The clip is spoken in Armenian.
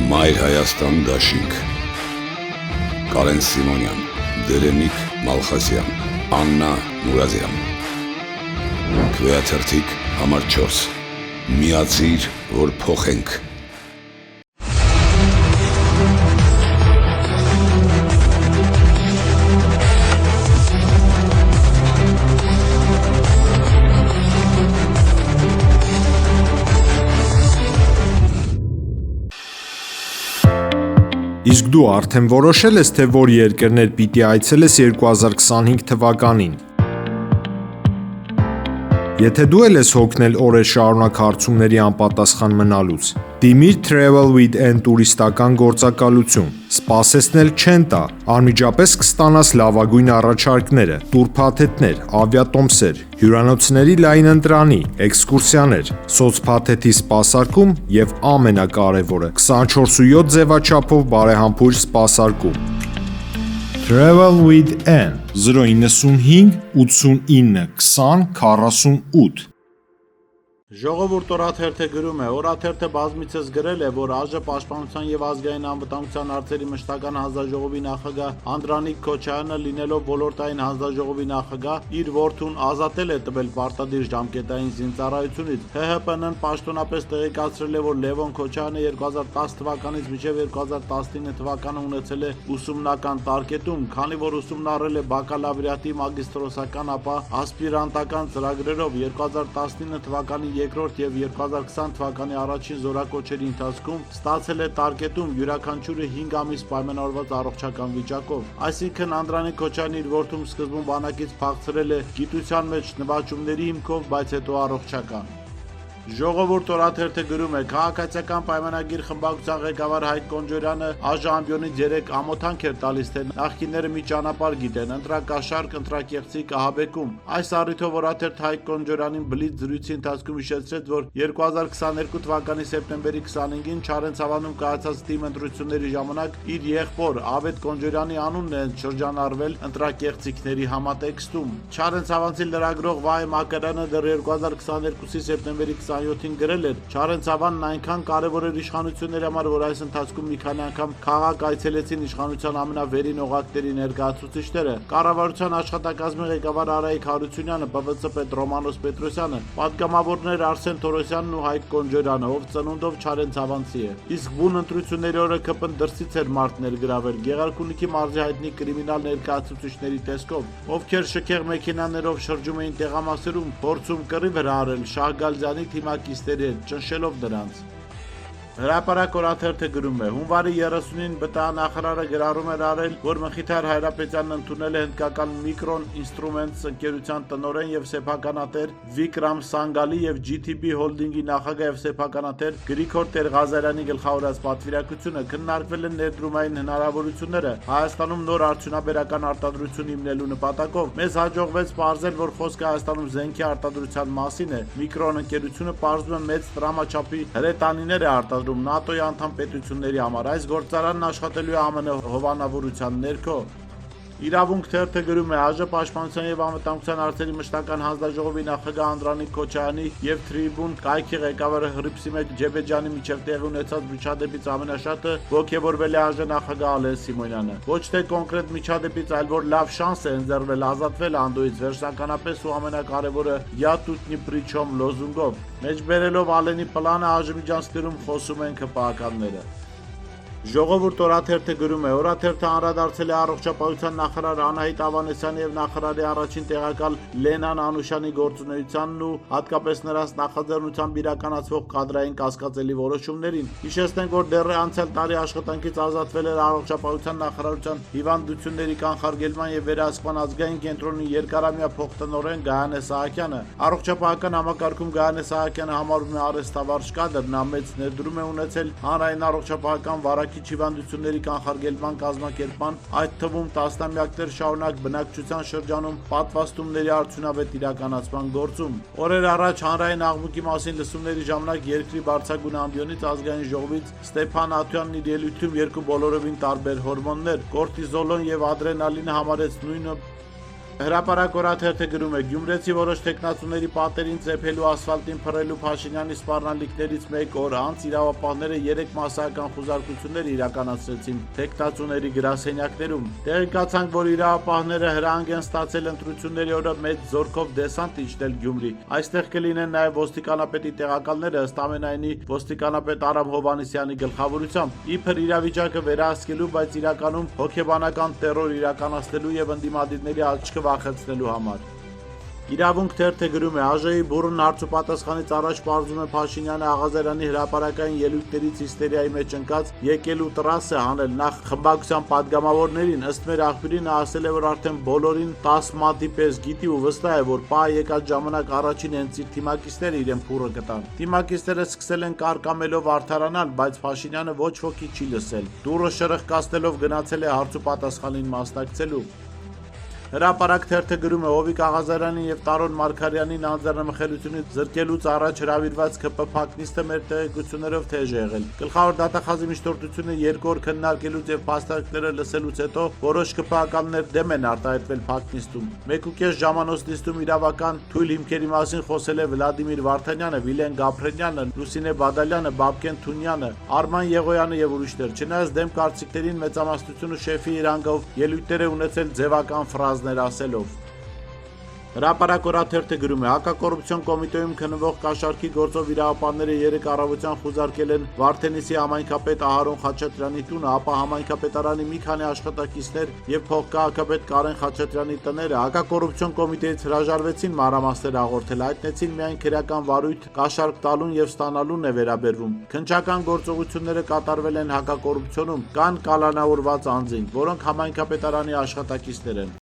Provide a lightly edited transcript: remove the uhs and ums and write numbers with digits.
Մայր Հայաստան դաշինք Կարեն Սիմոնյան, Դերենիկ Մալխասյան, Աննա Մուրազյան Քվեաթերթիկ համար 4 Միացիր, որ փոխենք Իսկ դու արդեն որոշել ես, թե որ երկրներ պիտի այցելես 2025 թվականին։ Եթե դու ես հոգնել օրեր շարունակ հարցումների անպատասխան մնալուց, դիմիր Travel with N տուրիստական գործակալություն, սպասեցնել չեն տա, անմիջապես կստանաս լավագույն առաջարկները, տուրփաթեթներ, ավիատոմսեր, հյուրանոցների լայն ընտրանի, էքսկուրսիաներ, սոցփաթեթի սպասարկում եւ ամենակարևորը 24/7 ձևաչափով բարեհամբույր սպասարկում։ Travel with N 095 89 20 48 Ժողովուրդ օրաթերթը գրում է, օրաթերթը բազմիցս գրել է, որ ԱԺ պաշտպանության եւ ազգային անվտանգության հարցերի մշտական հանձնաժողովի նախագահ Անդրանիկ Քոչարյանը լինելով ոլորտային հանձնաժողովի նախագահ, իր որդուն ազատել է տվել պարտադիր ժամկետային զինծառայությունից։ ՀՀՊՆ-ն պաշտոնապես տեղեկացրել է, որ Լևոն Քոչարյանը 2010 թվականից մինչև 2019 թվականը ունեցել է ուսումնական տարկետում, քանի որ ուսումնառել է բակալավրիատի, մագիստրոսական, ապա ասպիրանտական ծրագրերով 2019 թվականի երկրորդ եւ 2020 թվականի առաջին զորակոչերի ընթացքում ստացել է տարկետում յուրաքանչյուրը 5 ամիս պայմանավորված առողջական վիճակով։ Այսինքն Անդրանիկ Քոչարյանը իր որդում սկզբում բանակից փախցրել է գիտության մեջ նվաճումների հիմքով, բայց հետո առողջական։ Ժողովուրդ օրաթերթը գրում է, քաղաքացիական պայմանագիր խմբակցության ղեկավար Հայկ Կոնջորյանը ԱԺ ամբիոնից 3 ամոթանք էր տալիս, թե նախկինները մի ճանապարհ գիտեն, ընտրակաշարք, ընտրակեղծիկ ահաբեկում։ Այս առիթով օրաթերթ Հայկ Կոնջորյանին բլիթ զրույցի ընթացքում հիշեցրեց, որ 2022 թվականի սեպտեմբերի 25-ին Չարենցավանում կայացած թիմ ընտրությունների ժամանակ իր եղբոր Ավետ Կոնջորյանի անունն է շրջանառվել ընտրակեղծիկների համատեքստում։ Չարենցավանցի լրագրող Վահե Մակարյանը դեռ 2022-ի սեպտեմբերի 27-ին գրել էր. Չարենցավանն այնքան կարևոր էր իշխանությունների համար, որ այս ընթացքում մի քանի անգամ քաղաք այցելեցին իշխանության ամենավերին օղակների ներկայացուցիչները։ Կառավարության աշխատակազմի ղեկավար Արայիկ Հարությունյանը, ՊՎՑ պետ Ռոմանոս Պետրոսյանը, պատգամավորներ Արսեն Թորոսյանն ու Հայկ Կոնջորյանը, ով ծնունդով չարենցավանցի է։ Իսկ բուն ընտրությունների օրը ԿՊ-ն դրսից էր մարդ ներգրավել Գեղարքունիքի մարզի հայտնի կրիմինալ ներկայացուցիչների տեսքով, ովքեր շքեղ մեքենաներով շրջում էին տեղամասերում, փորձում կռիվ հրահարել Շահգալզյանի թիմակիցների հետ, ճնշելով դրանց։ Հրապարակ օրաթերթը գրում է. հունվարի 30-ին ԲՏԱ նախարարը գրառում էր արել, որ Մխիթար Հայրապետյանն ընդունել է հնդկական Micron Instruments ընկերության տնօրեն եւ սեփականատեր Վիկրամ Սանգալի եւ GTB Holding-ի նախագահ եւ սեփականատեր Գրիգոր Տեր-Ղազարյանի գլխավորած պատվիրակությունը, քննարկվել են ներդրումային հնարավորությունները Հայաստանում նոր արդյունաբերական արտադրություն հիմնելու նպատակով։ Մեզ հաջողվեց պարզել, որ խոսքը Հայաստանում զենքի արտադրության մասին է։ Micron ընկերությունը պարզում է մեծ տրամաչափի հրետանիներ է արտադրում ՆԱՏՕ-ի անդամ պետությունների համար։ Այս գործարանն աշխատելու է ԱՄՆ հովանավորության ներքո։ Իրավունք թերթը գրում է, ԱԺ պաշտպանության եւ անվտանգության հարցերի մշտական հանձնաժողովի նախագահ Անդրանիկ Քոչարյանի եւ Tribune կայքի ղեկավար Հռիփսիմեկ Ջեբեջյանի միջև տեղի ունեցած միջադեպից ամենաշատը ոգևորվել է ԱԺ նախագահ Ալեն Սիմոնյանը։ Ոչ թե կոնկրետ միջադեպից, այլ որ լավ շանս է ընձեռվել ազատվել Անդոյից վերջնականապես ու ամենակարևորը «Я тут ни при чем» լոզունգով։ Մեջբերելով Ալենի պլանը ԱԺ միջանցքերում խոսում են ԿՊԱ-ականները։ Ժողովուրդ օրաթերթը գրում է, օրաթերթը անդրադարձել է առողջապահության նախարար Անահիտ Ավանեսյանի եւ նախարարի առաջին տեղակալ Լենան Անուշյանի գործունեությանն ու հատկապես նրանց նախաձեռնությամբ իրականացվող կադրային կասկածելի որոշումներին։ Հիշեցնենք, որ դեռ անցյալ տարի աշխատանքից ազատվել էր առողջապահության նախարարության հիվանդությունների կանխարգելման եւ վերահսկման ազգային կենտրոնի երկարամյա փոխտնօրեն Գայանե Սահակյանը։ Առողջապահական համակարգում Գայանե Սահակյանը համարվում է արհեստավարժ կադր, նա մեծ ներդրում է ունեցել հանրային առողջապահական վարակիչ հիվանդությունների կանխարգելման կազմակերպման, այդ թվում տասնամյակներ շարունակ բնակչության շրջանում պատվաստումների արդյունավետ իրականացման գործում։ Օրեր առաջ հանրային աղմուկի մասին լսումների ժամանակ երկրի բարձրագույն ամբիոնից ազգային ժողովից Ստեփան Աթյանն իր ելույթում երկու բոլորովին տարբեր հորմոններ՝ կորտիզոլոն եւ ադրենալինը համարեց նույնը Հրապարակ օրաթերթը գրում է. Գյումրեցի որոշ տեխնացուների պատերին ծեփելու ասֆալտին փռելու Փաշինյանի սպառնալիքներից մեկ օր անց իրավապահները 3 մասսայական խուզարկություններ իրականացրեցին տեխնացուների գրասենյակներում։ Տեղեկացանք, որ իրավապահները հրահանգ են ստացել ընտրությունների օրը մեծ զորքով դեսանտ իջնել Գյումրի։ Այստեղ կլինեն նաև ոստիկանապետի տեղակալները, ըստ ամենայնի ոստիկանապետ Արամ Հովհաննիսյանի գլխավորությամբ, իբր իրավիճակը վերահսկելու, բայց իրականում հոգեբանական տեռոր իրականացնելու եւ ընդդիմադիրների աչքը վախեցնելու համար։ Իրավունք թերթը գրում է. ԱԺ-ի բուռն հարցուպատասխանից առաջ պարզում է Փաշինյանը Աղազարյանի հրապարակային ելույթներից հիստերիայի մեջ ընկած եկելու տրաս է հանել նախ խմբակցության падգամավորներին, ըստ մեր աղբյուրի նա ասել է, որ արդեն բոլորին 10 մատի պես գիտի ու վստահ է, որ պահ եկած ժամանակ առաջին հենց իր թիմակիցները իրեն փուռը կտան։ Թիմակիցները սկսել են կարկամելով արդարանալ, բայց Փաշինյանը ոչ ոքի չի լսել։ Դուռը շրխկացնելով գնացել է հարցուպատասխանին մասնակցելու։ Հրապարակ թերթը գրում է. Հովիկ Աղազարյանին եւ Տարոն Մարգարյանին անձեռնմխելությունից զրկելուց առաջ հրավիրված ԿՊ փակնիստը մեր տեղեկություններով թեժ է եղել։ Գլխավոր դատախազի միջնորդությունը 2 օր քննարկելուց եւ փաստարկները լսելուց հետո որոշ ԿՊ-ականներ դեմ են արտահայտվել փակնիստում։ 1.5 ժամանոց նիստում իրավական թույլ հիմքերի մասին խոսել է Վլադիմիր Վարդանյանը, Վիլեն Գաբրելյանը, Լուսինե Բադալյանը, Բաբկեն Թունյանը, Արման Եղոյանը եւ ուրիշներ։ Չնայած դեմ կարծիքներին մեծամասնությունը շեֆի իրանգով ելույթներ է ունեցել ձևական ֆրազներ ասելով։ Հրապարակ օրաթերթը գրում է. Հակակոռուպցիոն կոմիտեում քննվող կաշառքի գործով իրավապահները 3 առավոտյան խուզարկել են Վարդենիսի համայնքապետ Ահարոն Խաչատրյանի տունը, ապա համայնքապետարանի մի քանի աշխատակիցներ եւ փոխքաղաքապետ Կարեն Խաչատրյանի տները հակակոռուպցիոն կոմիտեից հրաժարվեցին մանրամասներ հաղորդել, հայտնեցին միայն քրեական վարույթ կաշառք տալուն եւ ստանալուն է վերաբերվում։ Քննչական գործողությունները կատարվել են հակակոռուպցիոնում, կան կալանավորված անձինք, որոնք համայնքապետարանի աշխատակիցներ են։